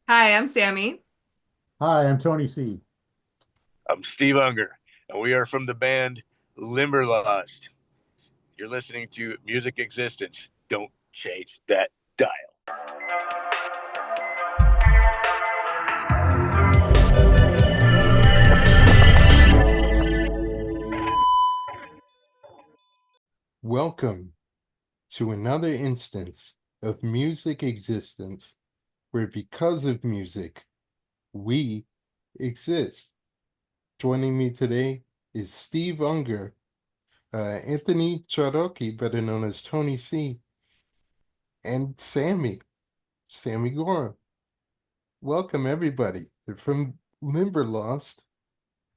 Hi, I'm Sammy. Hi, I'm Tony C. I'm Steve Unger, and we are from the band Limberlost. You're listening to Music Existence. Don't change that dial. Welcome to another instance of music existence where, because of music, we exist. Joining me today is Steve Unger, Anthony Charoki, better known as Tony C, and Sammy Gorham. Welcome, everybody. They're from Limberlost.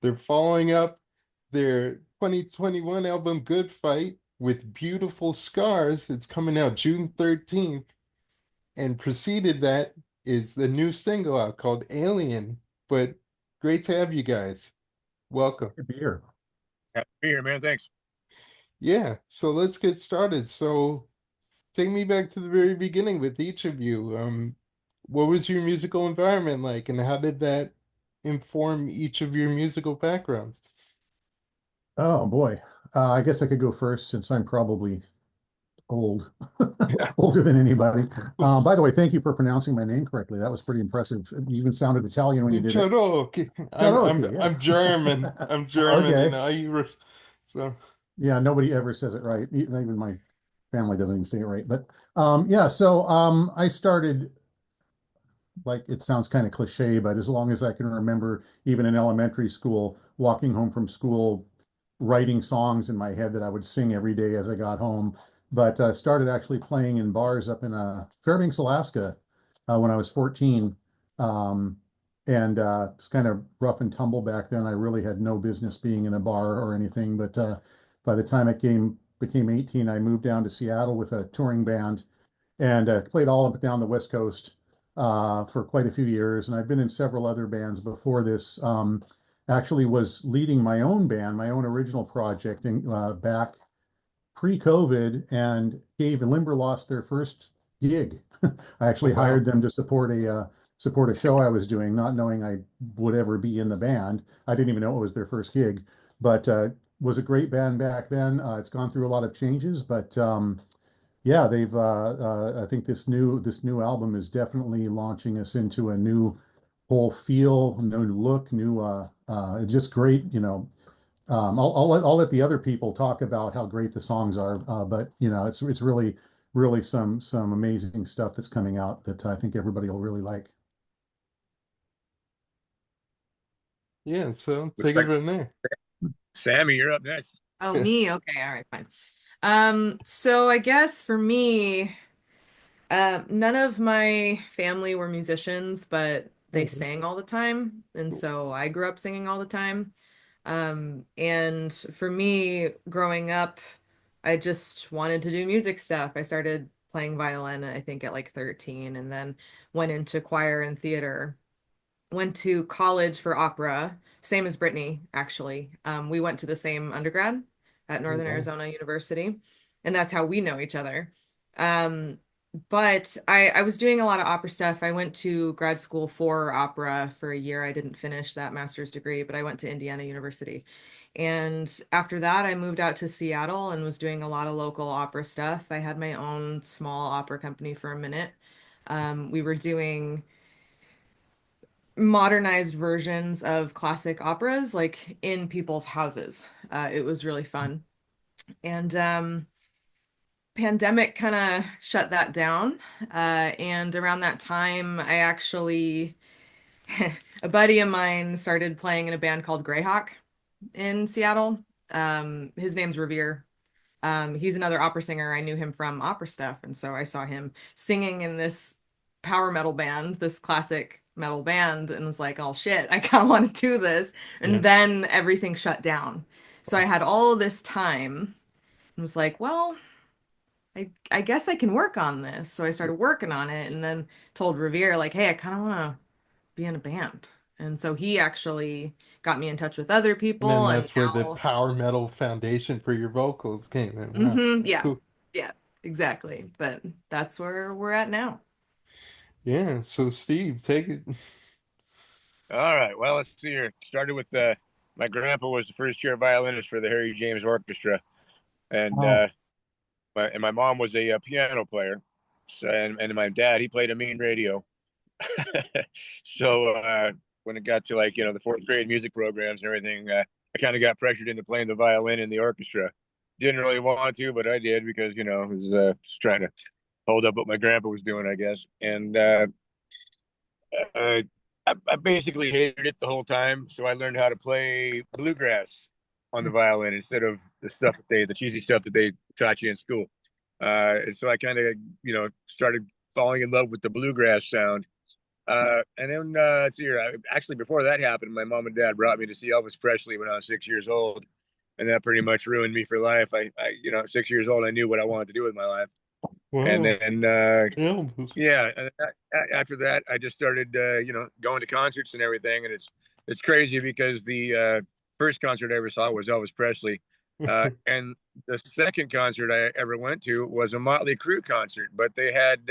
They're following up their 2021 album Good Fight with Beautiful Scars. It's coming out June 13th. And preceded that is the new single out called Alien. But great to have you guys. Welcome. Good to be here. Happy to be here, man. Thanks. Yeah, so let's get started. So take me back to the very beginning with each of you. What was your musical environment like, and how did that inform each of your musical backgrounds? Oh boy. I guess I could go first since I'm probably old, Yeah. older than anybody. By the way, thank you for pronouncing my name correctly. That was pretty impressive. You even sounded Italian when you did it. Charoki. I'm I'm Karaoke, I'm German. yeah. I'm German and Okay. Irish. So Yeah, nobody ever says it right. Even my family doesn't even say it right. But yeah, so I started like it sounds kind of cliche, but as long as I can remember, even in elementary school, walking home from school, writing songs in my head that I would sing every day as I got home. But started actually playing in bars up in Fairbanks, Alaska, when I was 14. Um, and it's kind of rough and tumble back then. I really had no business being in a bar or anything. But by the time became 18, I moved down to Seattle with a touring band and played all up down the West Coast for quite a few years. And I've been in several other bands before this. Actually, was leading my own band, my own original project, back pre-COVID, and gave Limberlost their first gig. I oh actually hired wow. them to support a show I was doing, not knowing I would ever be in the band. I didn't even know it was their first gig, but was a great band back then. It's gone through a lot of changes, but yeah, they've I think this new album is definitely launching us into a new whole feel, new look, new just great, I'll let the other people talk about how great the songs are, but it's really some amazing stuff that's coming out that I think everybody will really like. Yeah, so Looks take it like from there. Sammy, you're up next. Oh, me? Okay, all right, fine. So I guess for me, none of my family were musicians, but they sang all the time, and so I grew up singing all the time. And for me, growing up, I just wanted to do music stuff. I started playing violin, I think, at like 13, and then went into choir and theater. Went to college for opera, same as Brittany, actually. We went to the same undergrad at Oh, Northern wow. Arizona University, and that's how we know each other. Um, but I was doing a lot of opera stuff. I went to grad school for opera for a year. I didn't finish that master's degree, but I went to Indiana University. And after that, I moved out to Seattle and was doing a lot of local opera stuff. I had my own small opera company for a minute. We were doing modernized versions of classic operas like in people's houses. It was really fun. And pandemic kind of shut that down. And around that time, I actually, a buddy of mine started playing in a band called Greyhawk in Seattle. His name's Revere. He's another opera singer. I knew him from opera stuff, and so I saw him singing in this power metal band, this classic metal band, and was like, "Oh shit, I kind of want to do this." Yeah. And then everything shut down. So I had all this time and was like, "Well, I guess I can work on this." So I started working on it, and then told Revere like, "Hey, I kind of want to be in a band." And so he actually got me in touch with other And then people, and that's where the now, power metal foundation for your vocals came in. Wow. yeah, Cool. yeah, exactly. But that's where we're at now. Yeah. So Steve, take it. All right. Well, let's see here. Started with my grandpa was the first chair violinist for the Harry James Orchestra, and Oh, my mom was a, piano player. So and my dad he played a mean radio. So when it got to like the fourth grade music programs and everything, I kind of got pressured into playing the violin in the orchestra. Didn't really want to, but I did because I was just trying to hold up what my grandpa was doing, I guess. And uh, I basically hated it the whole time, so I learned how to play bluegrass on the violin instead of the cheesy stuff that they taught you in school. And so I kind of, started falling in love with the bluegrass sound. And then let's see here. Actually, before that happened, my mom and dad brought me to see Elvis Presley when I was 6 years old, and that pretty much ruined me for life. At 6 years old, I knew what I wanted to do with my life, and Wow. then Yeah. yeah, and after that, I just started, going to concerts and everything, and it's crazy because the first concert I ever saw was Elvis Presley, and the second concert I ever went to was a Motley Crue concert, but they had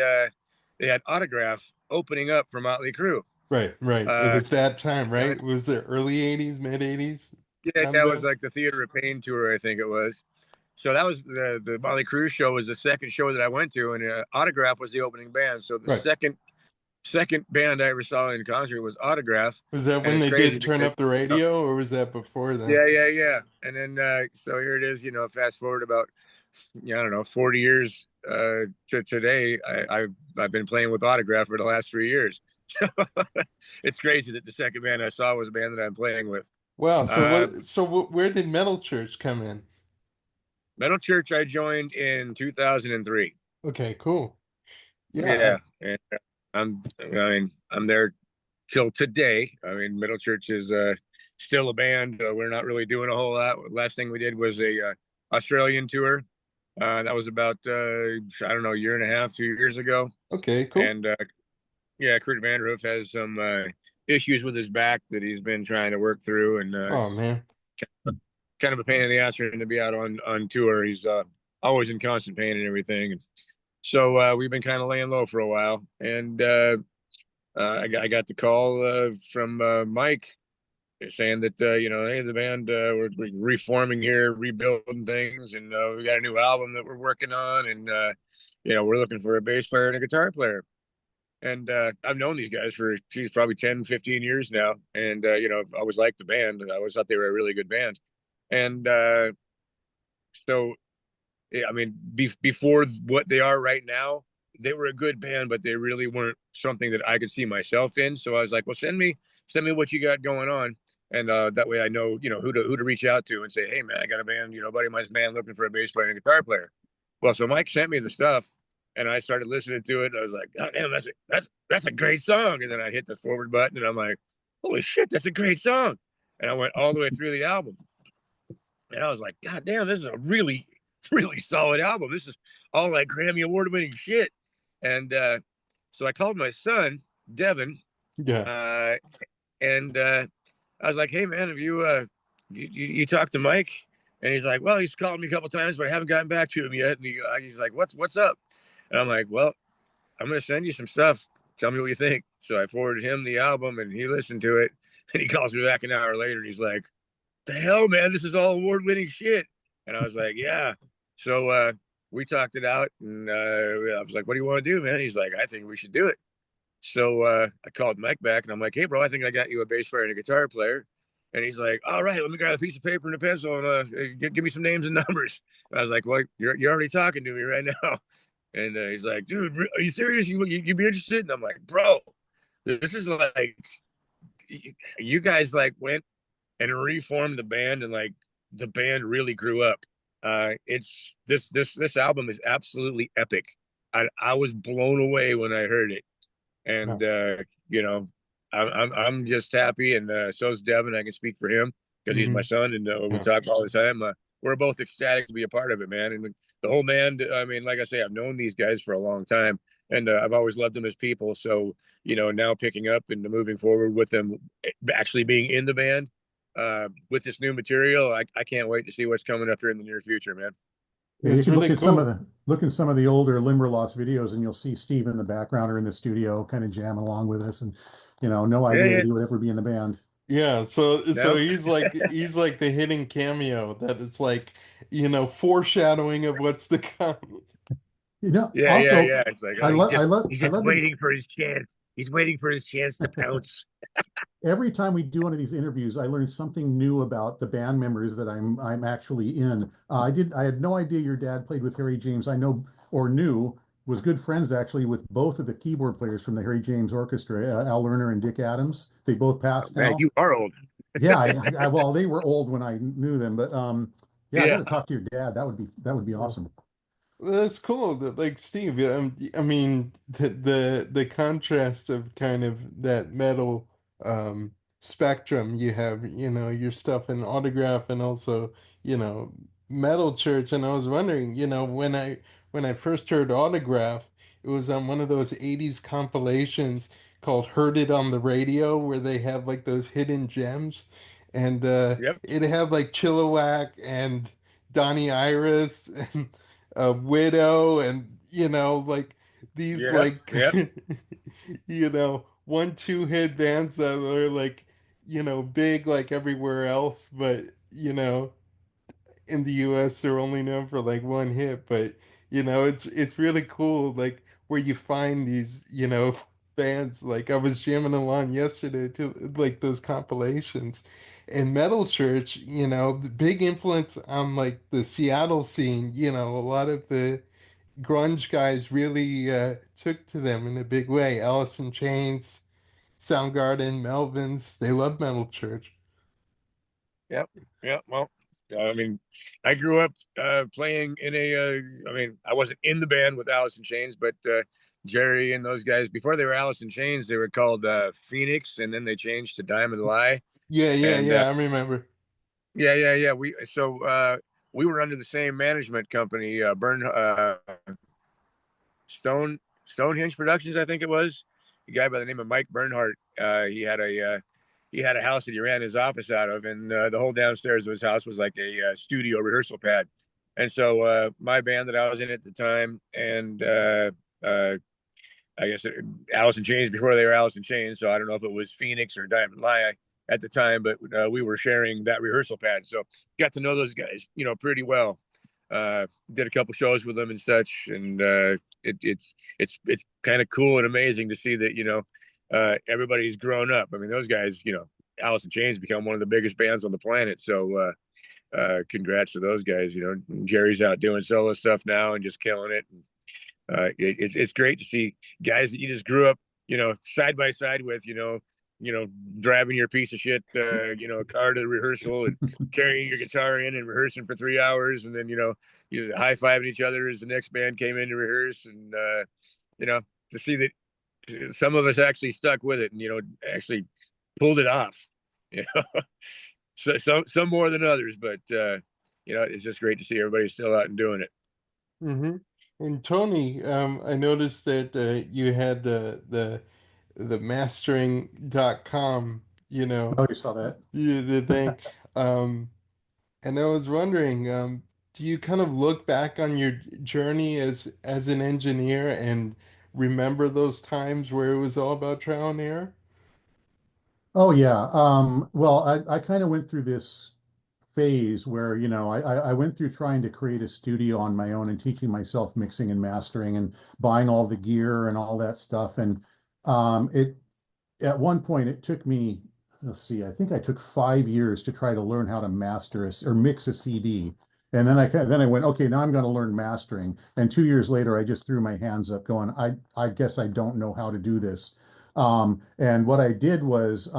Autograph opening up for Motley Crue. Right, right. It Uh, was that time, and right? Was it early 80s, mid 80s yeah, time that was there? like the Theater of Pain tour, I think it was. So that was the Motley Crue show was the second show that I went to, and Autograph was the opening band. So the Right. second band I ever saw in concert was Autograph, Was that and when it's they crazy did turn because up the radio, or was that before then? yeah. And then so here it is, fast forward about I don't know 40 years to today. I've been playing with Autograph for the last 3 years. So it's crazy that the second band I saw was a band that I'm playing with. Wow. So Uh, what? So where did Metal Church come in? Metal Church I joined in 2003. Okay, cool. Yeah. Yeah, and I'm there till today. I mean, Middle Church is still a band. We're not really doing a whole lot. Last thing we did was a Australian tour. That was about I don't know, a year and a half, 2 years ago. Okay, cool. And yeah, Kurt Vanderhoof has some issues with his back that he's been trying to work through, and Oh it's man. kind of a pain in the ass for him to be out on tour. He's always in constant pain and everything. So we've been kind of laying low for a while, and I got the call from Mike saying that hey, the band we're reforming here, rebuilding things, and we got a new album that we're working on, and we're looking for a bass player and a guitar player. And I've known these guys for geez, probably 10, 15 years now, and I've always liked the band. I always thought they were a really good band, and so yeah, I mean, before what they are right now, they were a good band, but they really weren't something that I could see myself in. So I was like, well, send me what you got going on, and that way I know, who to reach out to and say, hey man, I got a band, buddy of mine's band looking for a bass player and a guitar player. Well, so Mike sent me the stuff, and I started listening to it. And I was like, oh damn, that's a great song. And then I hit the forward button, and I'm like, holy shit, that's a great song. And I went all the way through the album. And I was like, God damn, this is a really, really solid album. This is all like Grammy Award winning shit. And so I called my son, Devin, Yeah. uh, and I was like, hey, man, have you talked to Mike? And he's like, well, he's called me a couple times, but I haven't gotten back to him yet. And he's like, what's up? And I'm like, well, I'm going to send you some stuff. Tell me what you think. So I forwarded him the album, and he listened to it. And he calls me back an hour later, and he's like, the hell, man, this is all award winning shit. And I was like, yeah. So we talked it out, and I was like, what do you want to do, man? He's like, I think we should do it. So I called Mike back, and I'm like, hey, bro, I think I got you a bass player and a guitar player. And he's like, all right, let me grab a piece of paper and a pencil and give me some names and numbers. And I was like, well, you're already talking to me right now. And he's like, dude, are you serious? You'd be interested? And I'm like, bro, this is like, you guys like went and reformed the band, and like the band really grew up. It's this album is absolutely epic. I was blown away when I heard it, Yeah. and I'm just happy, and so's Devin. I can speak for him because he's my Hmm. son, and we Yeah. talk all the time. We're both ecstatic to be a part of it, man. And the whole band. I mean, like I say, I've known these guys for a long time, and I've always loved them as people. So now picking up and moving forward with them, actually being in the band with this new material, I can't wait to see what's coming up here in the near future, man. Yeah, you It's can really cool. look in some of the older Limberlost videos, and you'll see Steve in the background or in the studio, kind of jamming along with us, and no Yeah, idea yeah. that he would ever be in the band. Yeah, so No. he's like the hidden cameo that is like, foreshadowing of what's to come. Yeah, yeah, Also, yeah. It's like, oh, he's just he's I just love these. waiting for his chance. He's waiting for his chance to pounce. Every time we do one of these interviews, I learn something new about the band members that I'm actually in. I had no idea your dad played with Harry James. I know or knew was good friends actually with both of the keyboard players from the Harry James Orchestra, Al Lerner and Dick Adams. They both Oh, passed man, now. you are old. Yeah, well, they were old when I knew them, but yeah, I got Yeah. to talk to your dad. That would be awesome. That's cool. That like Steve, I mean the contrast of kind of that metal spectrum you have, your stuff in Autograph and also, you know, Metal Church. And I was wondering, when I first heard Autograph, it was on one of those 80s compilations called Heard It on the Radio where they have like those hidden gems. And Yep. it had like Chilliwack and Donnie Iris and Widow, and like these Yep. like Yep. 1-2 hit bands that are like big like everywhere else, but in the US they're only known for like one hit. But it's really cool like where you find these bands. Like I was jamming along yesterday to like those compilations. And Metal Church, the big influence on like the Seattle scene. A lot of the grunge guys really took to them in a big way. Alice in Chains, Soundgarden, Melvins, they love Metal Church. Yep. Yep. Well, I mean, I grew up playing in a. I mean, I wasn't in the band with Alice in Chains, but Jerry and those guys before they were Alice in Chains, they were called Phoenix, and then they changed to Diamond Lie. Yeah, yeah, And yeah, I remember. yeah, yeah, yeah. We were under the same management company, Stonehenge Productions, I think it was. A guy by the name of Mike Bernhardt. He had a house that he ran his office out of, and the whole downstairs of his house was like a studio rehearsal pad. And so my band that I was in at the time, and I guess Alice in Chains before they were Alice in Chains, so I don't know if it was Phoenix or Diamond Lie at the time, but we were sharing that rehearsal pad, so got to know those guys, pretty well. Did a couple shows with them and such, and it's kind of cool and amazing to see that everybody's grown up. I mean, those guys, Alice in Chains become one of the biggest bands on the planet, so congrats to those guys. Jerry's out doing solo stuff now and just killing it. It's great to see guys that you just grew up, side by side with, driving your piece of shit, car to the rehearsal and carrying your guitar in and rehearsing for 3 hours, and then you high fiving each other as the next band came in to rehearse, and you know, to see that some of us actually stuck with it and actually pulled it off. You know, so some more than others, but it's just great to see everybody still out and doing it. Hmm. And Tony, I noticed that you had the mastering.com, Oh, you saw that? the thing. Um, and I was wondering, do you kind of look back on your journey as an engineer and remember those times where it was all about trial and error? Oh yeah. Well, I kind of went through this phase where, I went through trying to create a studio on my own and teaching myself mixing and mastering and buying all the gear and all that stuff. And it at one point it took me, let's see, I think I took 5 years to try to learn how to master or mix a CD. And then I went, okay, now I'm going to learn mastering. And 2 years later, I just threw my hands up, going, I guess I don't know how to do this. And what I did was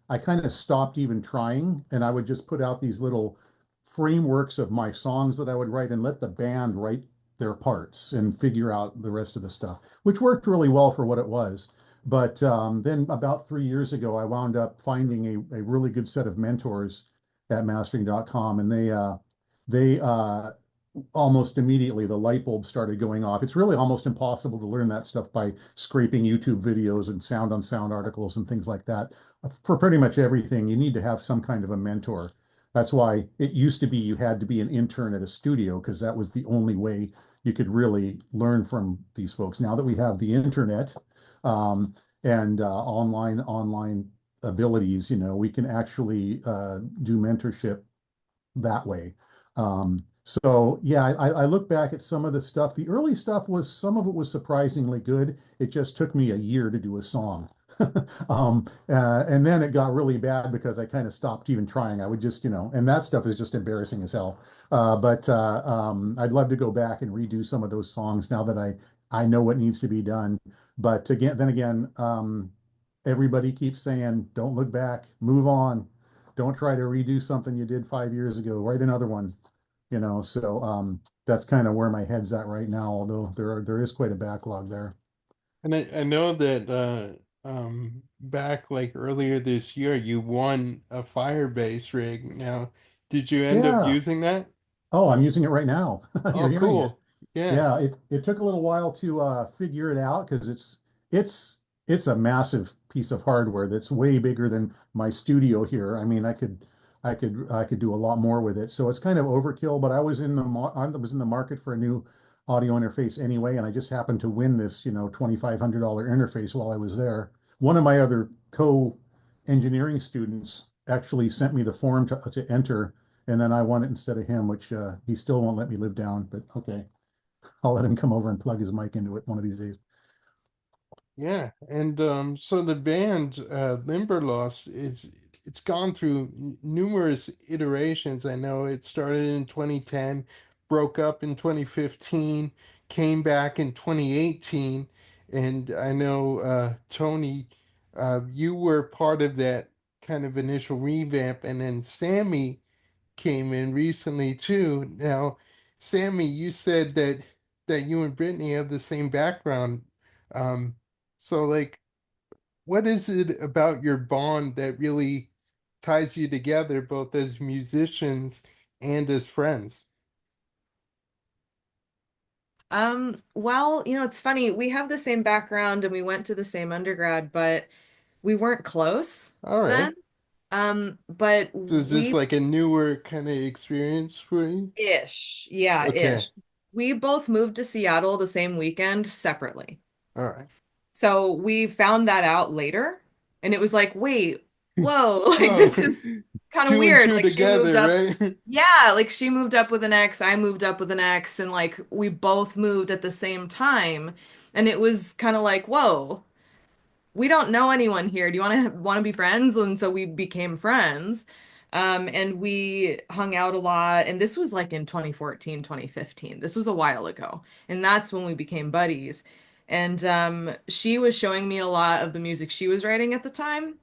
I kind of stopped even trying, and I would just put out these little frameworks of my songs that I would write and let the band write their parts and figure out the rest of the stuff, which worked really well for what it was. But then about 3 years ago, I wound up finding a really good set of mentors at mastering.com, and they almost immediately the light bulb started going off. It's really almost impossible to learn that stuff by scraping YouTube videos and sound on sound articles and things like that. For pretty much everything, you need to have some kind of a mentor. That's why it used to be you had to be an intern at a studio because that was the only way you could really learn from these folks. Now that we have the internet and online abilities, we can actually do mentorship that way. So yeah, I look back at some of the stuff. The early stuff was some of it was surprisingly good. It just took me a year to do a song. And then it got really bad because I kind of stopped even trying. I would just, and that stuff is just embarrassing as hell. But I'd love to go back and redo some of those songs now that I know what needs to be done. But again, everybody keeps saying, don't look back, move on. Don't try to redo something you did 5 years ago. Write another one, So that's kind of where my head's at right now, although there is quite a backlog there. And I know that back like earlier this year you won a Firebase rig. Now, did you end up Yeah. using that? Oh, I'm using it right now. Oh, You're hearing it. cool. Yeah. Yeah, it took a little while to figure it out because it's it's a massive piece of hardware that's way bigger than my studio here. I mean, I could do a lot more with it. So it's kind of overkill, but I was in the market for a new audio interface anyway, and I just happened to win this, $2,500 interface while I was there. One of my other co-engineering students actually sent me the form to enter, and then I won it instead of him, which he still won't let me live down, but okay. I'll let him come over and plug his mic into it one of these days. Yeah, and so the band Limberlost, it's gone through numerous iterations. I know it started in 2010, broke up in 2015, came back in 2018, and I know Tony, you were part of that kind of initial revamp, and then Sammy came in recently too. Now, Sammy, you said that you and Brittany have the same background. Um, so like, what is it about your bond that really ties you together, both as musicians and as friends? Well, it's funny. We have the same background and we went to the same undergrad, but we weren't close All right. then. But So is this we like a newer kind of experience for you? ish, yeah, Okay. ish. We both moved to Seattle the same weekend separately. All right. So we found that out later, and it was like, wait, whoa, like Oh, this is kind of two and weird. two Like she moved together, up, right? yeah, like she moved up with an ex, I moved up with an ex, and like we both moved at the same time. And it was kind of like, whoa, we don't know anyone here. Do you want to be friends? And so we became friends. And we hung out a lot. And this was like in 2014, 2015. This was a while ago. And that's when we became buddies. And she was showing me a lot of the music she was writing at the time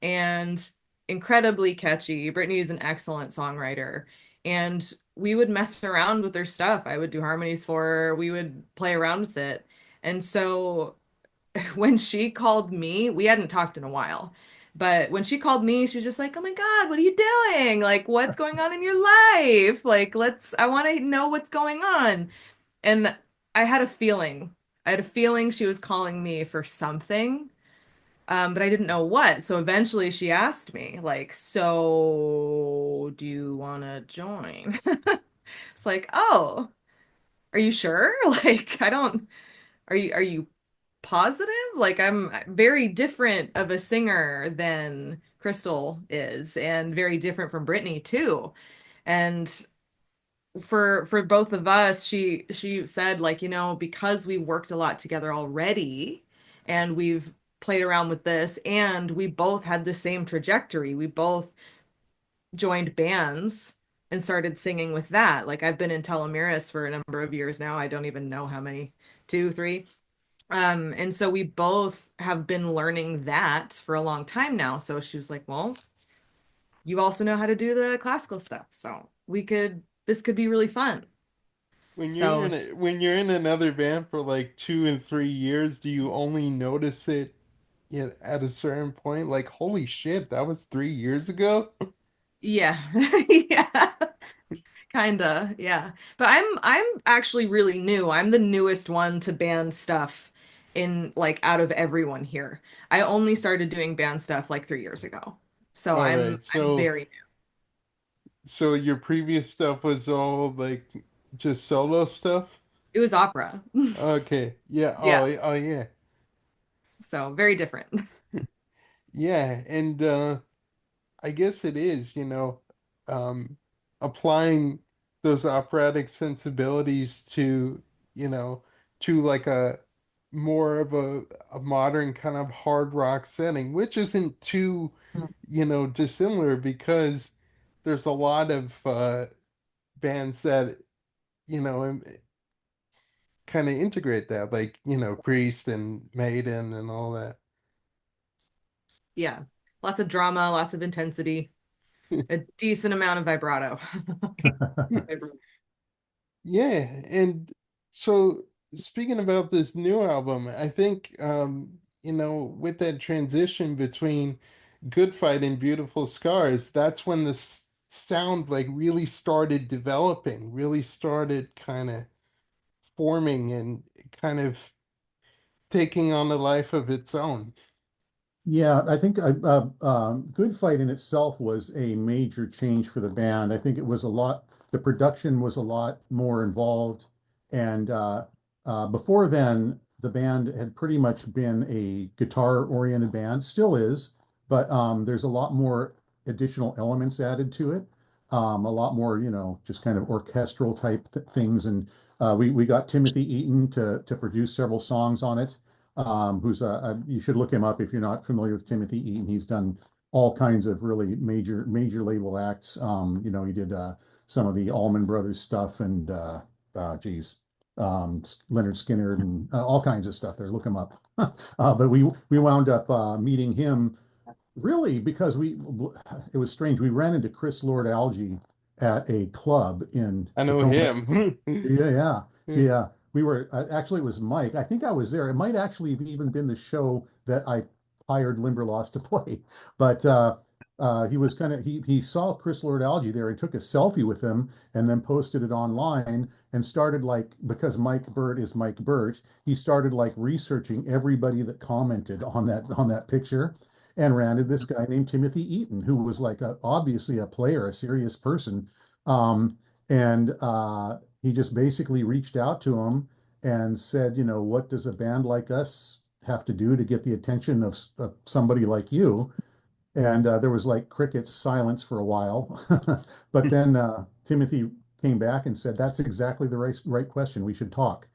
and incredibly catchy. Brittany is an excellent songwriter. And we would mess around with her stuff. I would do harmonies for her. We would play around with it. And so when she called me, we hadn't talked in a while, but when she called me, she was just like, "Oh my God, what are you doing? Like, what's going on in your life? Like, I want to know what's going on." And I had a feeling. I had a feeling she was calling me for something, but I didn't know what. So eventually she asked me, like, "So, do you want to join?" It's like, "Oh, are you sure?" Like, I don't, are you positive. Like I'm very different of a singer than Crystal is, and very different from Brittany too. And for both of us, she said like, because we worked a lot together already, and we've played around with this, and we both had the same trajectory. We both joined bands and started singing with that. Like I've been in Telemiris for a number of years now. I don't even know how many, two, three. And so we both have been learning that for a long time now. So she was like, "Well, you also know how to do the classical stuff. So this could be really fun." When So when you're in another band for like 2 and 3 years, do you only notice it at a certain point? Like, holy shit, that was 3 years ago? yeah, yeah, kinda, yeah. But I'm actually really new. I'm the newest one to band stuff in like out of everyone here. I only started doing band stuff like 3 years ago. So All I'm right, I'm so very new. So your previous stuff was all like just solo stuff? It was opera. Okay. Yeah. Yeah, Oh, oh yeah. so very different. Yeah, and I guess it is, um, applying those operatic sensibilities to, you know, to like a more of a modern kind of hard rock setting, which isn't too, dissimilar because there's a lot of bands that, you know, kind of integrate that, like, Priest and Maiden and all that. Yeah, lots of drama, lots of intensity, a decent amount of vibrato. Yeah, and so speaking about this new album, I think with that transition between Good Fight and Beautiful Scars, that's when the sound like really started developing, really started kind of forming and kind of taking on a life of its own. Yeah, I think Good Fight in itself was a major change for the band. I think it was a lot, the production was a lot more involved. And before then, the band had pretty much been a guitar-oriented band, still is, but there's a lot more additional elements added to it. A lot more, just kind of orchestral type th things. And we got Timothy Eaton to produce several songs on it, who's you should look him up if you're not familiar with Timothy Eaton. He's done all kinds of really major label acts. He did some of the Allman Brothers stuff and geez, Leonard Skinner and all kinds of stuff there. Look him up. But we wound up meeting him really because it was strange. We ran into Chris Lord Alge at a club in I know Tacoma. him. Yeah. Yeah. We were actually, it was Mike. I think I was there. It might actually have even been the show that I hired Limberlost to play. But he was kind of he saw Chris Lord Alge there and took a selfie with him and then posted it online and started like, because Mike Burt is Mike Burt, he started like researching everybody that commented on that picture and ran into this guy named Timothy Eaton, who was like obviously a player, a serious person. And he just basically reached out to him and said, what does a band like us have to do to get the attention of somebody like you? And there was like crickets, silence for a while. But then Timothy came back and said, that's exactly the right question. We should talk.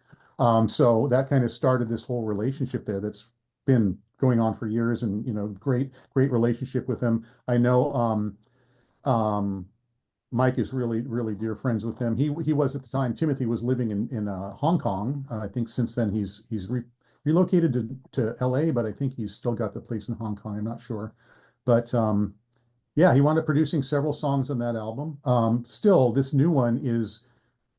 So that kind of started this whole relationship there that's been going on for years, and, great relationship with him. I know um, Mike is really dear friends with him. He was at the time. Timothy was living in Hong Kong. I think since then he's relocated to L.A., but I think he's still got the place in Hong Kong. I'm not sure, but yeah, he wound up producing several songs on that album. Still, this new one is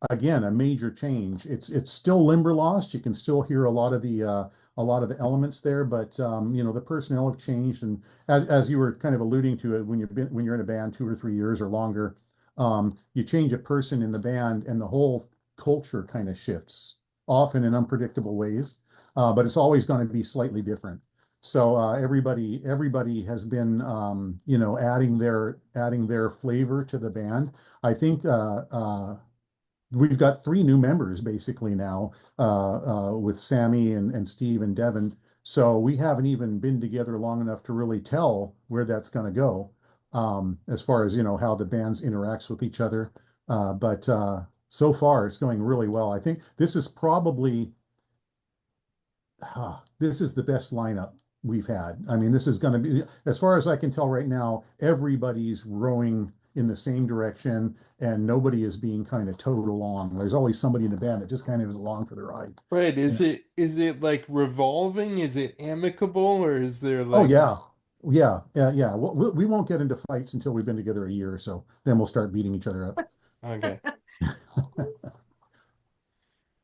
again a major change. It's still Limberlost. You can still hear a lot of the elements there, but the personnel have changed. And as you were kind of alluding to it, when you're in a band 2 or 3 years or longer, you change a person in the band, and the whole culture kind of shifts, often in unpredictable ways. But it's always going to be slightly different. So everybody has been adding their flavor to the band. I think we've got three new members basically now, with Sammy and Steve and Devin. So we haven't even been together long enough to really tell where that's going to go, as far as how the bands interacts with each other. But so far it's going really well. I think this is the best lineup we've had. I mean, this is going to be, as far as I can tell right now, everybody's rowing in the same direction, and nobody is being kind of towed along. There's always somebody in the band that just kind of is along for the ride. Right. Is Yeah. it like revolving? Is it amicable or is there Oh like yeah, yeah. We won't get into fights until we've been together a year or so. Then we'll start beating each other up. okay.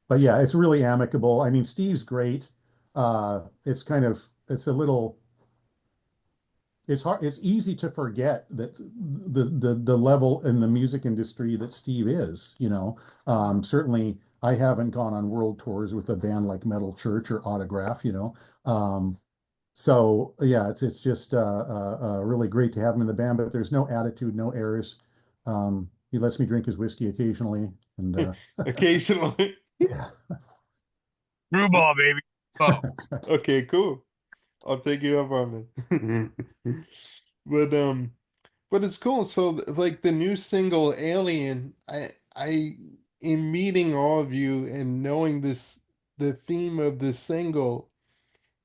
But yeah, it's really amicable. I mean, Steve's great. It's a little it's hard, it's easy to forget that the level in the music industry that Steve is, certainly I haven't gone on world tours with a band like Metal Church or Autograph. So yeah, it's just really great to have him in the band, but there's no attitude, no airs. He lets me drink his whiskey occasionally, and Occasionally. yeah. Screwball, baby. Oh, Okay, cool. I'll take you up on it. But but it's cool. So like the new single Alien, I in meeting all of you and knowing this the theme of this single,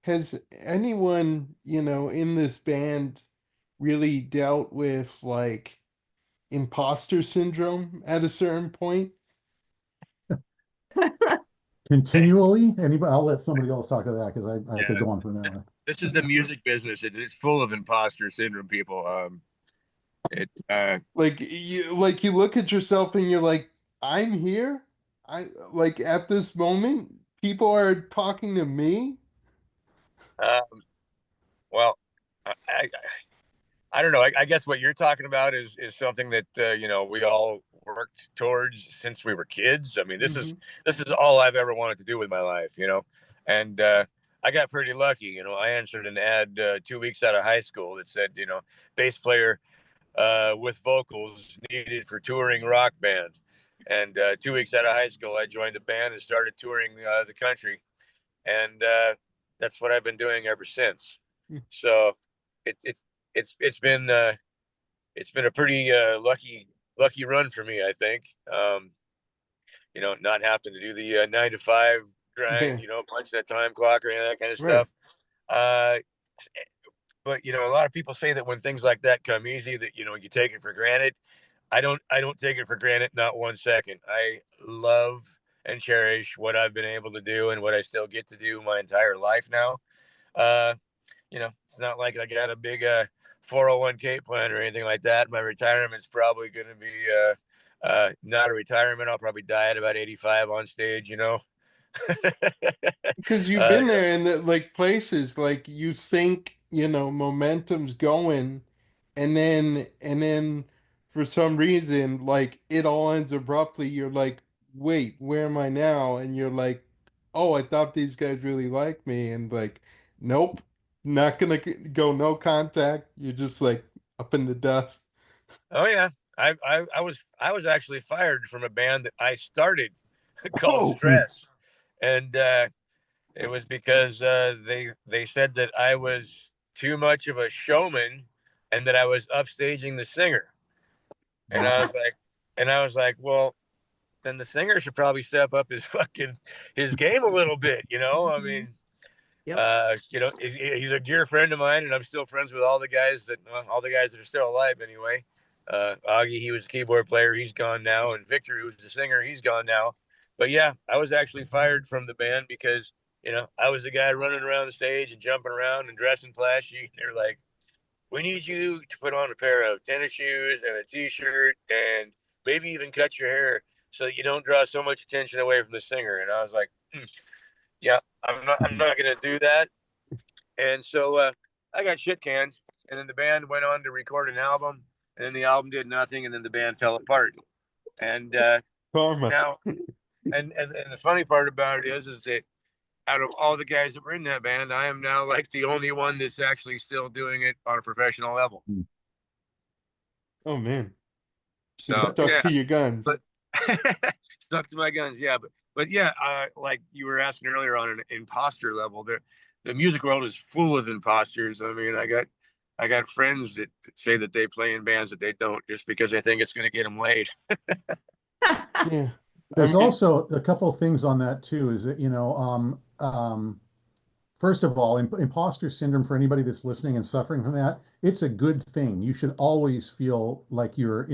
has anyone, in this band really dealt with like imposter syndrome at a certain point? Continually. Anybody? I'll let somebody else talk to that because I could yeah. go on for an hour. This is the music business. It's full of imposter syndrome people. It Like you look at yourself and you're like, I'm here. I like at this moment, people are talking to me. um, well, I I don't know. I guess what you're talking about is something that we all worked towards since we were kids. I mean, Hmm. this is all I've ever wanted to do with my life, and I got pretty lucky. I answered an ad 2 weeks out of high school that said, bass player with vocals needed for touring rock band. And 2 weeks out of high school, I joined the band and started touring the country, and that's what I've been doing ever since. So it, it it's been a pretty lucky run for me, I think. Not having to do the 9 to 5 grind, Yeah, punch that time clock or any of that kind of right. stuff. Uh, but a lot of people say that when things like that come easy, that you take it for granted. I don't take it for granted, not 1 second. I love and cherish what I've been able to do and what I still get to do my entire life now. Uh, it's not like I got a big 401k plan or anything like that. My retirement's probably going to be not a retirement. I'll probably die at about 85 on stage. Because you've uh, been there in the like places like you think, momentum's going, and then for some reason like it all ends abruptly. You're like, wait, where am I now? And you're like, oh, I thought these guys really liked me, and like, nope, not gonna go no contact. You're just like up in the dust. oh yeah, I was actually fired from a band that I started called Oh, Stress, and it was because they said that I was too much of a showman and that I was upstaging the singer. And I was like, well, then the singer should probably step up his game a little bit. I mean, Yep. he's a dear friend of mine, and I'm still friends with all the guys that are still alive anyway. Augie, he was a keyboard player, he's gone now, and Victor, who was the singer, he's gone now. But yeah, I was actually fired from the band because I was the guy running around the stage and jumping around and dressing flashy. They're like, we need you to put on a pair of tennis shoes and a t-shirt and maybe even cut your hair so that you don't draw so much attention away from the singer. And I was like, yeah, I'm not going to do that. And so I got shit canned. And then the band went on to record an album. And then the album did nothing. And then the band fell apart. And karma. now, and the funny part about it is that out of all the guys that were in that band, I am now like the only one that's actually still doing it on a professional level. Oh man, should have So stuck yeah, to your guns. but stuck to my guns. Yeah, but yeah, like you were asking earlier on an imposter level, the music world is full of imposters. I mean, I got friends that say that they play in bands that they don't just because they think it's going to get them laid. Yeah, I There's mean, also a couple of things on that too. Is that first of all, imposter syndrome for anybody that's listening and suffering from that, it's a good thing. You should always feel like you're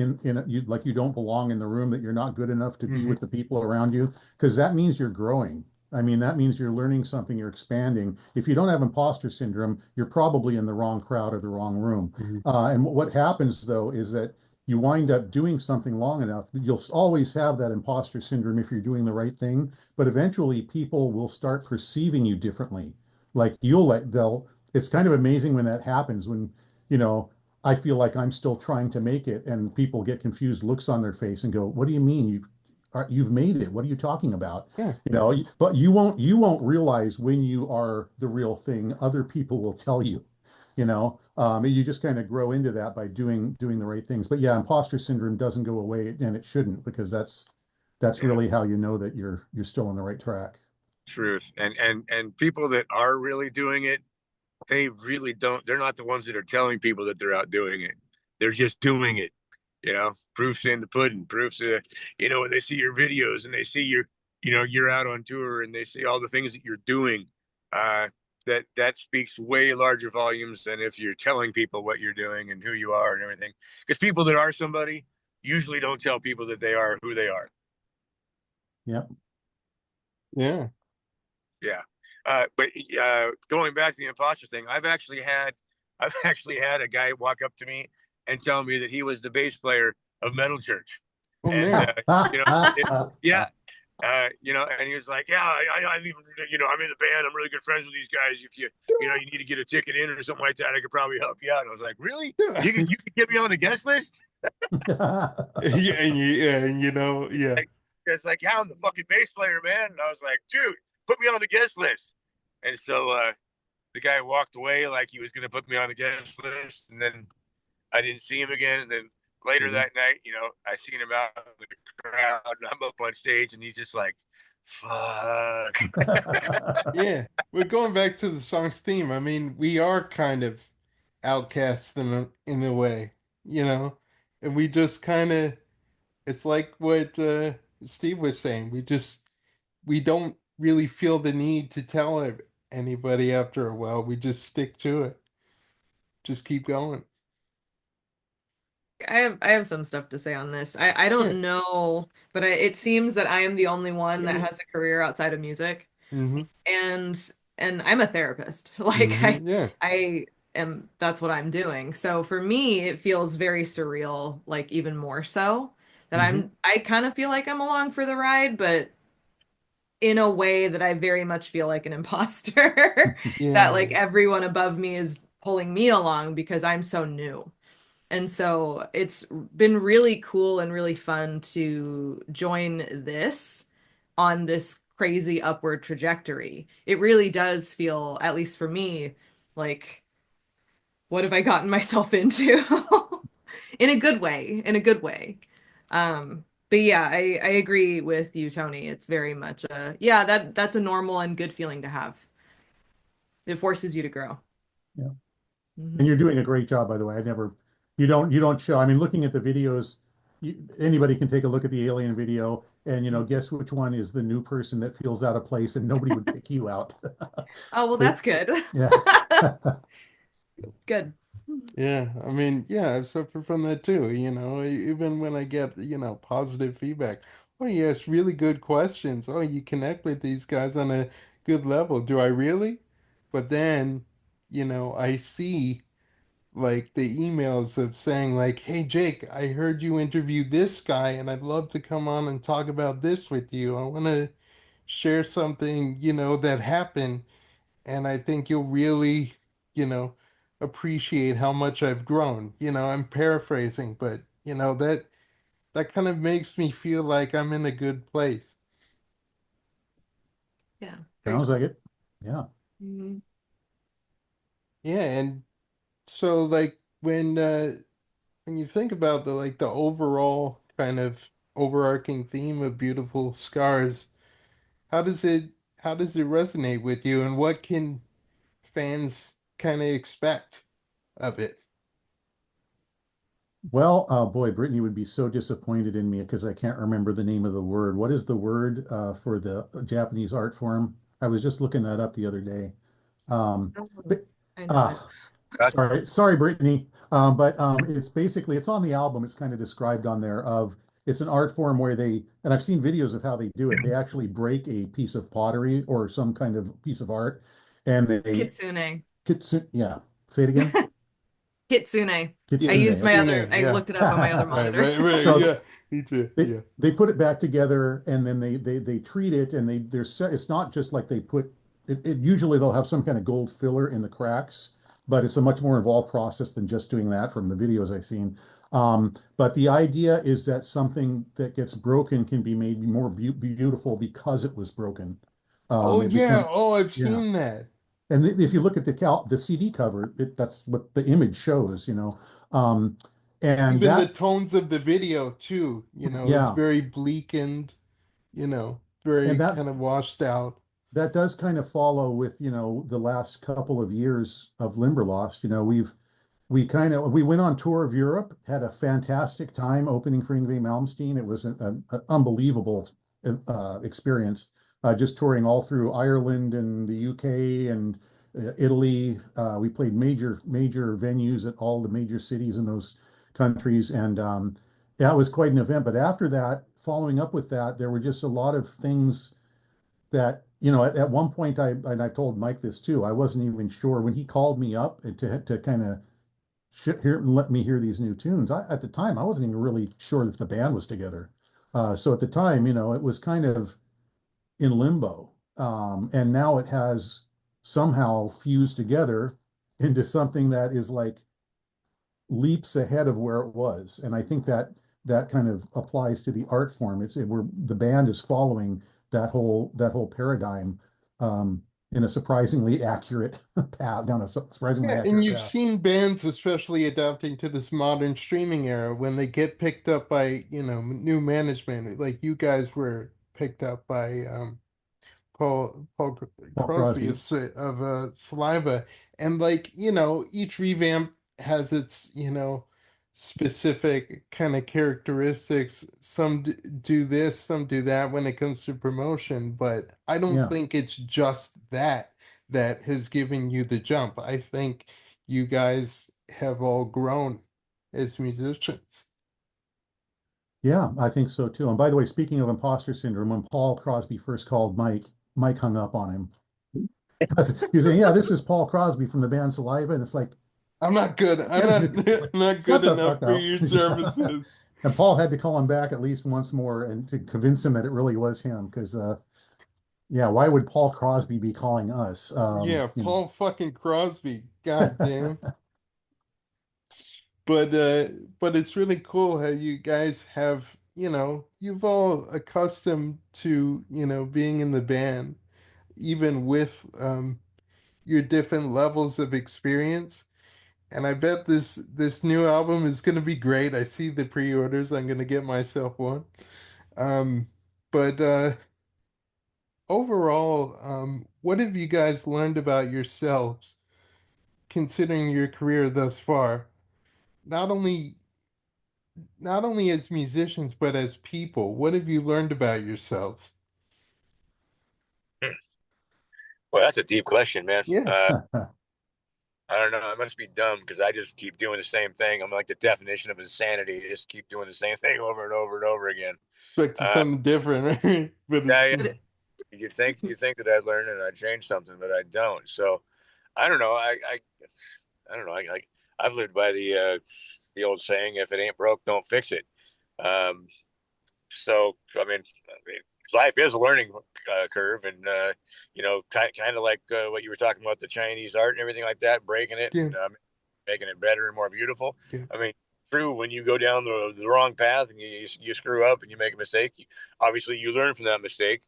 like you don't belong in the room, that you're not good enough to be mhm, with the people around you, because that means you're growing. I mean, that means you're learning something, you're expanding. If you don't have imposter syndrome, you're probably in the wrong crowd or the wrong room. mhm, And what happens though is that you wind up doing something long enough, you'll always have that imposter syndrome if you're doing the right thing, but eventually people will start perceiving you differently. Like they'll, it's kind of amazing when that happens, when, you know, I feel like I'm still trying to make it and people get confused looks on their face and go, what do you mean you've made it? What are you talking about? yeah, But you won't realize when you are the real thing. Other people will tell you. You just kind of grow into that by doing the right things. But yeah, imposter syndrome doesn't go away, and it shouldn't, because that's Yeah, really how you know that you're still on the right track. truth. And people that are really doing it, they really don't. They're not the ones that are telling people that they're out doing it. They're just doing it. Proof's in the pudding. When they see your videos and they see you're out on tour and they see all the things that you're doing, uh, that speaks way larger volumes than if you're telling people what you're doing and who you are and everything. Because people that are somebody usually don't tell people that they are who they are. Yep. Yeah. Yeah. But going back to the imposter thing, I've actually had a guy walk up to me and tell me that he was the bass player of Metal Church, Oh and man. you know, yeah, and he was like, yeah, I'm in the band. I'm really good friends with these guys. If you need to get a ticket in or something like that, I could probably help you out. And I was like, really? You could get me on the guest list? Yeah, and yeah. Like, it's like, yeah, I'm the fucking bass player, man. And I was like, dude, put me on the guest list. And so the guy walked away like he was going to put me on the guest list, and then I didn't see him again. And then later Mhm. that night, I seen him out in the crowd, and I'm up on stage, and he's just like, "Fuck." Yeah. We're going back to the song's theme. I mean, we are kind of outcasts in a way, you know? And we just kind of, it's like what Steve was saying. We don't really feel the need to tell anybody after a while. We just stick to it. Just keep going. I have some stuff to say on this. I Yeah. don't know, but it seems that I am the only one that has a career outside of music. Mm-hmm. and and I'm a therapist. Like I Mm-hmm. Yeah. I am that's what I'm doing. So for me, it feels very surreal, like even more so that Mm-hmm. I kind of feel like I'm along for the ride, but in a way that I very much feel like an imposter that Yeah. like everyone above me is pulling me along because I'm so new. And so it's been really cool and really fun to join this on this crazy upward trajectory. It really does feel, at least for me, like, what have I gotten myself into? In a good way, in a good way. But yeah, I agree with you, Tony. It's very much yeah, that's a normal and good feeling to have. It forces you to grow. Yeah. And Hmm. you're doing a great job, by the way. You don't show. I mean, looking at the videos, anybody can take a look at the alien video and guess which one is the new person that feels out of place, and nobody would pick you out. Oh, well, They, that's good. yeah. Good. Yeah, I mean, yeah, I've suffered from that too, even when I get, positive feedback. Oh, you ask really good questions. Oh, you connect with these guys on a good level. Do I really? But then, I see like the emails of saying like, "Hey Jake, I heard you interview this guy and I'd love to come on and talk about this with you. I want to share something, that happened and I think you'll really, you know, appreciate how much I've grown. I'm paraphrasing, but that kind of makes me feel like I'm in a good place. Yeah, very Sounds like cool. it. Yeah. Mhm. Yeah, and so like when you think about the overall kind of overarching theme of Beautiful Scars, how does it how does it resonate with you and what can fans kind of expect of it? Well, boy, Brittany would be so disappointed in me because I can't remember the name of the word. What is the word for the Japanese art form? I was just looking that up the other day. Oh, But I know it. ah, Gotcha. sorry, Brittany. But it's on the album. It's kind of described on there of it's an art form where and I've seen videos of how they do it. They actually break a piece of pottery or some kind of piece of art, and they Kitsune. yeah. Say it again. Kitsune. I Yeah, used Kitsune. my Kitsune, I yeah. looked it up on my other Right, monitor. right, right. So Yeah, me too. they Yeah. they put it back together and then they treat it and it's not just like they put it usually they'll have some kind of gold filler in the cracks, but it's a much more involved process than just doing that from the videos I've seen. But the idea is that something that gets broken can be made more beautiful because it was broken. Oh It yeah. becomes Oh, I've yeah. seen that. And if you look at the CD cover, that's what the image shows, you know. Um, and Even the that, tones of the video too, it's yeah, very bleak and, and very that kind of washed out. that does kind of follow with, you know, the last couple of years of Limberlost. You know, we went on tour of Europe, had a fantastic time opening for Yngwie Malmsteen. It was an unbelievable experience, just touring all through Ireland and the UK and Italy. We played major venues at all the major cities in those countries, and that was quite an event. But after that, following up with that, there were just a lot of things that, you know, at one point and I told Mike this too, I wasn't even sure when he called me up to kind of hear let me hear these new tunes. At the time I wasn't even really sure if the band was together. So at the time, you know, it was kind of in limbo. And now it has somehow fused together into something that is like leaps ahead of where it was. And I think that that kind of applies to the art form. Where the band is following that whole paradigm in a surprisingly accurate path, down a surprisingly Yeah, and accurate you've path. seen bands, especially adapting to this modern streaming era, when they get picked up by, new management, like you guys were picked up by Paul Paul Crosby Crosby. of Saliva, and like each revamp has its specific kind of characteristics. Some do this, some do that when it comes to promotion, but I don't Yeah. think it's just that has given you the jump. I think you guys have all grown as musicians. Yeah, I think so too. And by the way, speaking of imposter syndrome, when Paul Crosby first called Mike, Mike hung up on him. He was saying, "Yeah, this is Paul Crosby from the band Saliva," and it's like, I'm not good. I'm "Yeah, not I'm not good shut the enough fuck for up." your Yeah. services. And Paul had to call him back at least once more and to convince him that it really was him. Because, yeah, why would Paul Crosby be calling us? Yeah, You Paul fucking Crosby. God damn. know, But uh but it's really cool how you guys have, you've all accustomed to, being in the band, even with your different levels of experience. And I bet this new album is gonna be great. I see the pre-orders. I'm gonna get myself one. Um but overall, what have you guys learned about yourselves considering your career thus far? Not only not only as musicians but as people. What have you learned about yourselves? Hmm. Well, that's a deep question, man. Yeah, I don't know. It must be dumb because I just keep doing the same thing. I'm like the definition of insanity. You just keep doing the same thing over and over and over again. expect Uh, something different, right? But yeah, it's yeah. But You think that I'd learn and I'd change something, but I don't. So I don't know. I don't know. I've lived by the old saying, "If it ain't broke, don't fix it." Um, I mean, life is a learning curve, and kind of like what you were talking about the Chinese art and everything like that, breaking it yeah, and making it better and more beautiful. yeah. I mean, true when you go down the wrong path and you screw up and you make a mistake, obviously you learn from that mistake,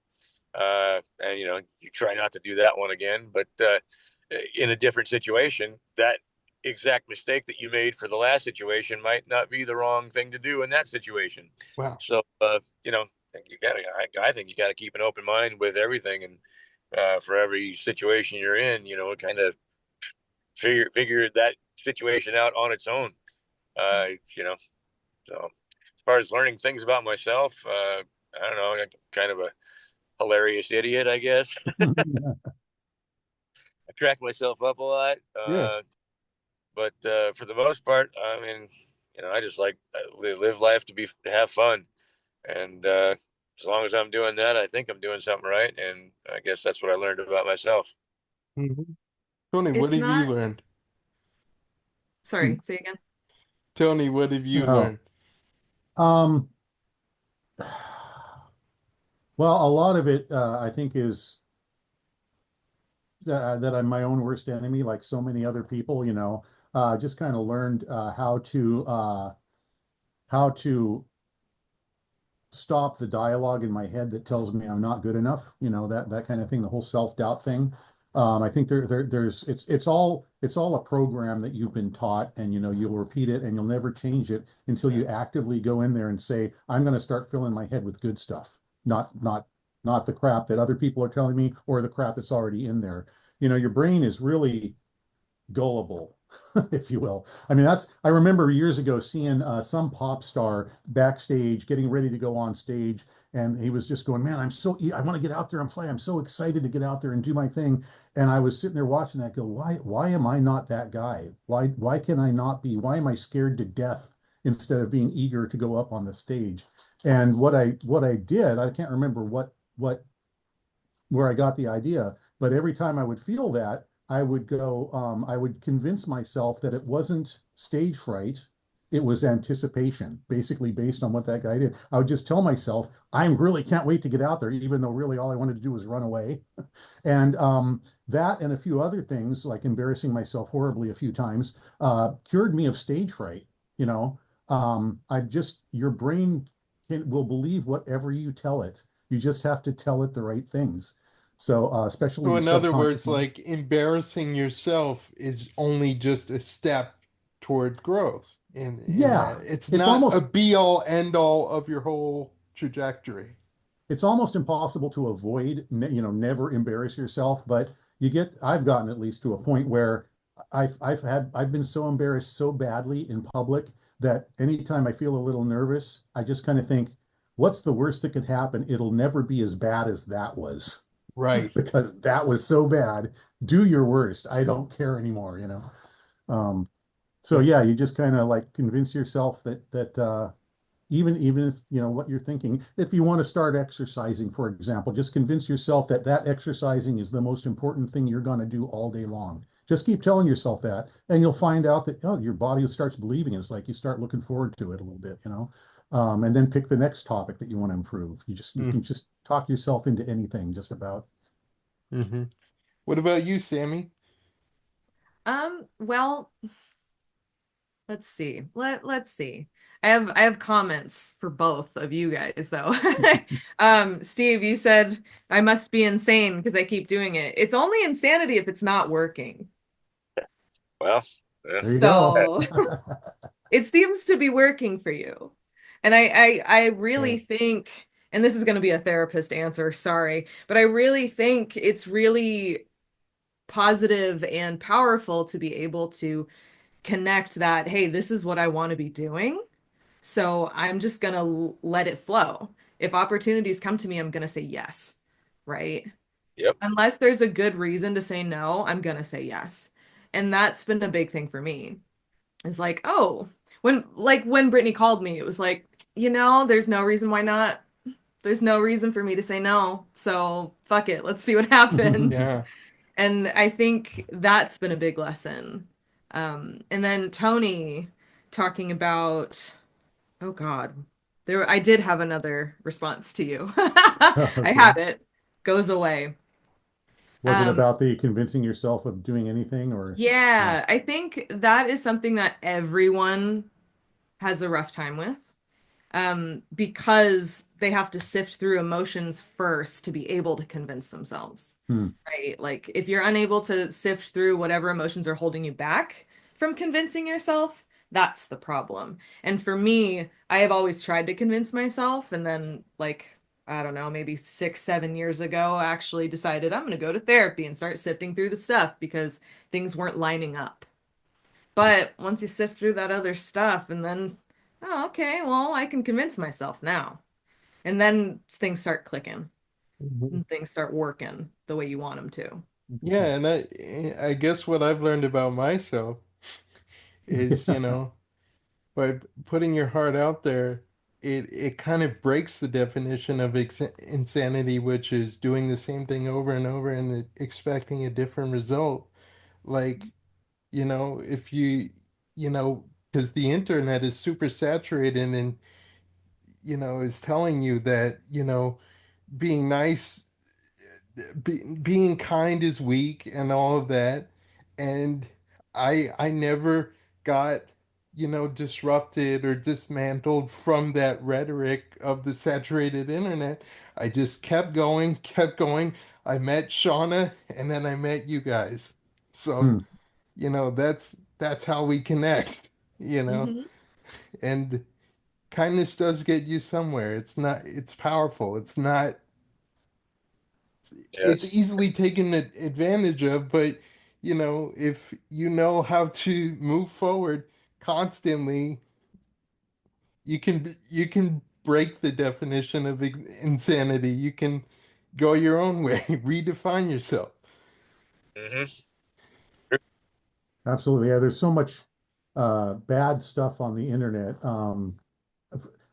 and you try not to do that one again. But in a different situation, that exact mistake that you made for the last situation might not be the wrong thing to do in that situation. Wow. So you gotta. I think you got to keep an open mind with everything, and for every situation you're in, kind of figure that situation out on its own. Uh, you know, so as far as learning things about myself, I don't know. I'm kind of a hilarious idiot, I guess. I crack myself up a lot, Yeah. but for the most part, I mean, I just like live life to have fun, and as long as I'm doing that, I think I'm doing something right, and I guess that's what I learned about myself. Mhm. Tony, what it's have you not, learned? sorry, say again. Tony, what have you no. learned? Um, well, a lot of it, I think, is that I'm my own worst enemy, like so many other people. You know, just kind of learned how to stop the dialogue in my head that tells me I'm not good enough. You know, that kind of thing, the whole self-doubt thing. I think there's it's all a program that you've been taught, and you'll repeat it, and you'll never change it until Yeah. you actively go in there and say, I'm going to start filling my head with good stuff, not the crap that other people are telling me or the crap that's already in there. Your brain is really gullible, if you will. I mean, I remember years ago seeing some pop star backstage getting ready to go on stage, and he was just going, "Man, I want to get out there and play. I'm so excited to get out there and do my thing." And I was sitting there watching that, go, why am I not that guy? Why can I not be? Why am I scared to death instead of being eager to go up on the stage? And what I did, I can't remember what where I got the idea. But every time I would feel that, I would convince myself that it wasn't stage fright, it was anticipation, basically based on what that guy did. I would just tell myself, I really can't wait to get out there, even though really all I wanted to do was run away. And that and a few other things, like embarrassing myself horribly a few times, cured me of stage fright. You know, your brain will believe whatever you tell it. You just have to tell it the right things. So, especially So your in other subconscious words, mind. like embarrassing yourself is only just a step toward growth in Yeah, that. It's it's not a almost be all end all of your whole trajectory. it's almost impossible to avoid, never embarrass yourself. But I've gotten at least to a point where I've been so embarrassed so badly in public that anytime I feel a little nervous, I just kind of think, what's the worst that could happen? It'll never be as bad as that was Right. because that was so bad. Do your worst. I don't care anymore. Um, so Yeah. yeah, you just kind of like convince yourself that even if what you're thinking, if you want to start exercising, for example, just convince yourself that exercising is the most important thing you're going to do all day long. Just keep telling yourself that, and you'll find out that your body starts believing it. It's like you start looking forward to it a little bit. And then pick the next topic that you want to improve. You Mm-hmm. can just talk yourself into anything, just about. Mm-hmm. What about you, Sammy? Well, let's see. Let's see. I have comments for both of you guys though. Steve, you said I must be insane because I keep doing it. It's only insanity if it's not working. Well, yeah. There you go. So it seems to be working for you. And I Yeah. really think, and this is going to be a therapist answer, sorry, but I really think it's really positive and powerful to be able to connect that, hey, this is what I want to be doing. So I'm just going to let it flow. If opportunities come to me, I'm going to say yes, right? Yep. Unless there's a good reason to say no, I'm going to say yes. And that's been a big thing for me. It's like, oh, when Brittany called me, it was like, there's no reason why not. There's no reason for me to say no. So fuck it. Let's see what happens. Yeah. And I think that's been a big lesson. And then Tony talking about, oh God, I did have another response to you. I Okay. had it, goes away. Was it Um, about the convincing yourself of doing anything, or yeah? yeah, I think that is something that everyone has a rough time with. Because they have to sift through emotions first to be able to convince themselves, Hmm. right? Like if you're unable to sift through whatever emotions are holding you back from convincing yourself, that's the problem. And for me, I have always tried to convince myself, and then I don't know, maybe 6, 7 years ago, I actually decided I'm going to go to therapy and start sifting through the stuff because things weren't lining up. But once you sift through that other stuff and then, oh, okay, well, I can convince myself now. And then things start clicking Mhm. and things start working the way you want them to. Yeah, and I guess what I've learned about myself is, by putting your heart out there, it kind of breaks the definition of insanity, which is doing the same thing over and over and expecting a different result. Like, if you know, because the internet is super saturated and, is telling you that, being nice, being kind is weak and all of that. And I never got, disrupted or dismantled from that rhetoric of the saturated internet. I just kept going, kept going. I met Shauna and then I met you guys. So, Hmm. that's how we connect, you know. Hmm. And kindness does get you somewhere. It's powerful. It's Yes. easily taken advantage of, but if you know how to move forward constantly, you can break the definition of insanity. You can go your own way, redefine yourself. Hmm. Absolutely. Yeah, there's so much bad stuff on the internet.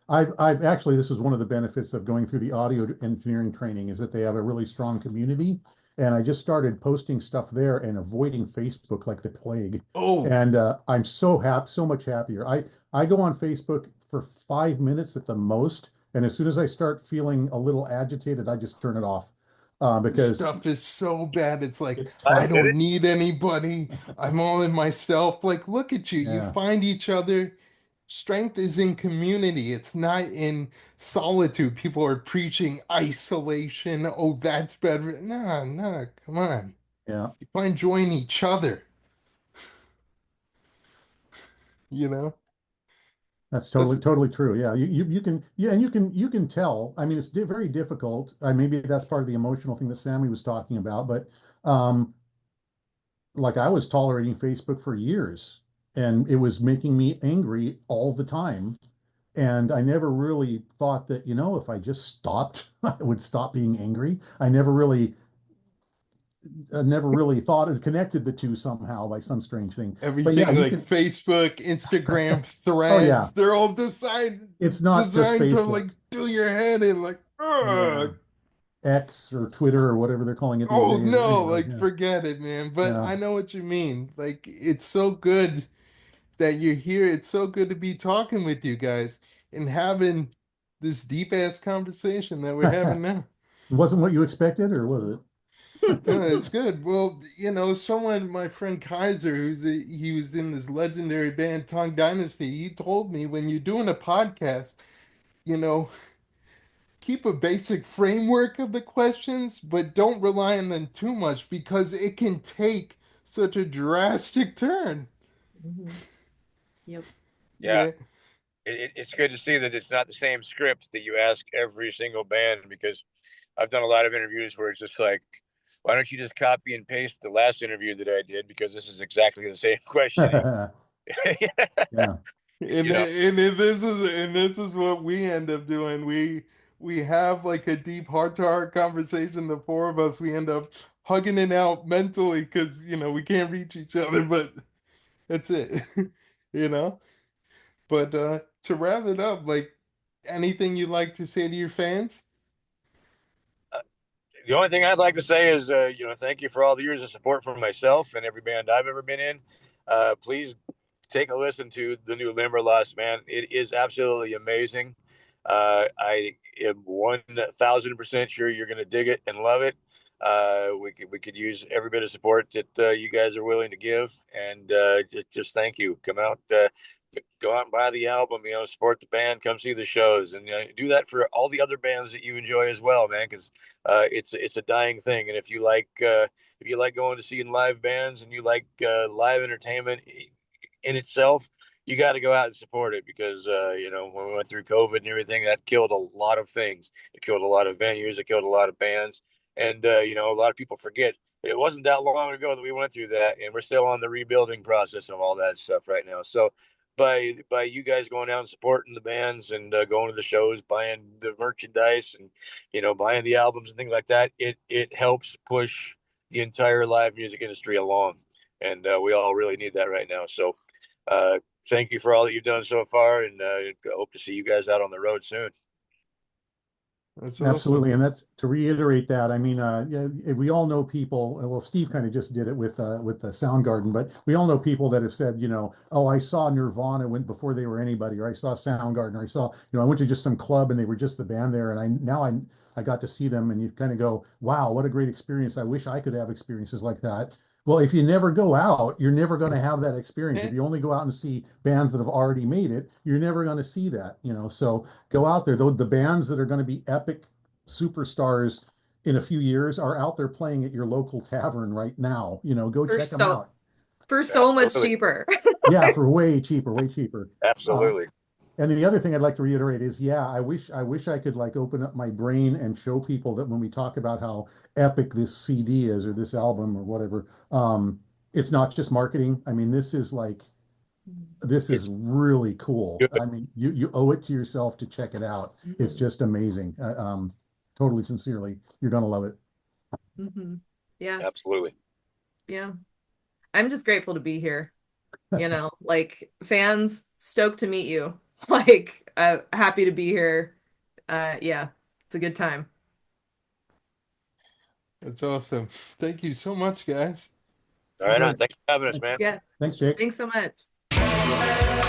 I've actually, this is one of the benefits of going through the audio engineering training is that they have a really strong community. And I just started posting stuff there and avoiding Facebook like the plague. Oh, And I'm so much happier. I go on Facebook for 5 minutes at the most. And as soon as I start feeling a little agitated, I just turn it off this because stuff is so bad. It's like, it's I I did toxic. don't it. need anybody. I'm all in myself. Like, look at you. You Yeah. find each other. Strength is in community. It's not in solitude. People are preaching isolation. Oh, that's better. Nah, nah, come on. Yeah. You find joy in each other, you know? That's That's totally true. Yeah, you can and you can tell. I mean, it's very difficult. Maybe that's part of the emotional thing that Sammy was talking about. But um, like I was tolerating Facebook for years, and it was making me angry all the time. And I never really thought that, if I just stopped, I would stop being angry. I never really thought it connected the two somehow by some strange thing. But yeah, everything you like can. Facebook, Instagram, Oh yeah, threads. They're all it's not just designed to Facebook. like do your head in, like, Yeah. ugh. X or Twitter or whatever they're calling it these Oh days. no, Anyway, like yeah, forget it, man. But yeah. I know what you mean. Like it's so good that you're here. It's so good to be talking with you guys and having this deep ass conversation that we're having now. It wasn't what you expected, or was it? It's good. Well, someone, my friend Kaiser, he was in this legendary band Tang Dynasty. He told me when you're doing a podcast, you know, keep a basic framework of the questions, but don't rely on them too much because it can take such a drastic turn. Hmm. Yep. Yeah. Yeah. It's good to see that it's not the same script that you ask every single band because I've done a lot of interviews where it's just like, why don't you just copy and paste the last interview that I did because this is exactly the same questioning. Yeah. You know, This is what we end up doing. We have like a deep heart to heart conversation. The four of us, we end up hugging it out mentally because we can't reach each other, but that's it. you know. But to wrap it up, like anything you'd like to say to your fans? the only thing I'd like to say is, thank you for all the years of support from myself and every band I've ever been in. Please take a listen to the new Limberlost, man. It is absolutely amazing. I am 1,000% sure you're going to dig it and love it. We could use every bit of support that you guys are willing to give, and just thank you. Come out, go out and buy the album. Support the band. Come see the shows, and do that for all the other bands that you enjoy as well, man. Because it's a dying thing, and if you like going to seeing live bands and you like live entertainment in itself, you got to go out and support it because when we went through COVID and everything, that killed a lot of things. It killed a lot of venues. It killed a lot of bands, and a lot of people forget it wasn't that long ago that we went through that, and we're still on the rebuilding process of all that stuff right now. So by you guys going out and supporting the bands and going to the shows, buying the merchandise and buying the albums and things like that, it helps push the entire live music industry along, and we all really need that right now. So uh, thank you for all that you've done so far, and hope to see you guys out on the road soon. That's awesome. Absolutely, and that's to reiterate that. I mean, yeah, we all know people. Well, Steve kind of just did it with the Soundgarden, but we all know people that have said, oh, I saw Nirvana went before they were anybody, or I saw Soundgarden, or I saw, I went to just some club and they were just the band there, and I got to see them, and you kind of go, wow, what a great experience. I wish I could have experiences like that. Well, if you never go out, you're never going to have that experience. If you only go out and see bands that have already made it, you're never going to see that, So go out there. The bands that are going to be epic superstars in a few years are out there playing at your local tavern right now. You know, go For check them so out. for so much Absolutely. cheaper. Yeah, for way cheaper, way cheaper. Uh, Absolutely. and then the other thing I'd like to reiterate is, yeah, I wish I could like open up my brain and show people that when we talk about how epic this CD is or this album or whatever, it's not just marketing. I mean, this is It's really cool. good. I mean, you owe it to yourself to check it out. It's Mhm. just amazing. Totally sincerely, you're gonna love it. Mhm. Yeah, Absolutely. yeah. I'm just grateful to be here. Like fans stoked to meet you. Like happy to be here. Yeah, it's a good time. That's awesome. Thank you so much, guys. All All right, on. right. Thanks for having us, Thanks, man. Yeah, thanks, Jake. thanks so much.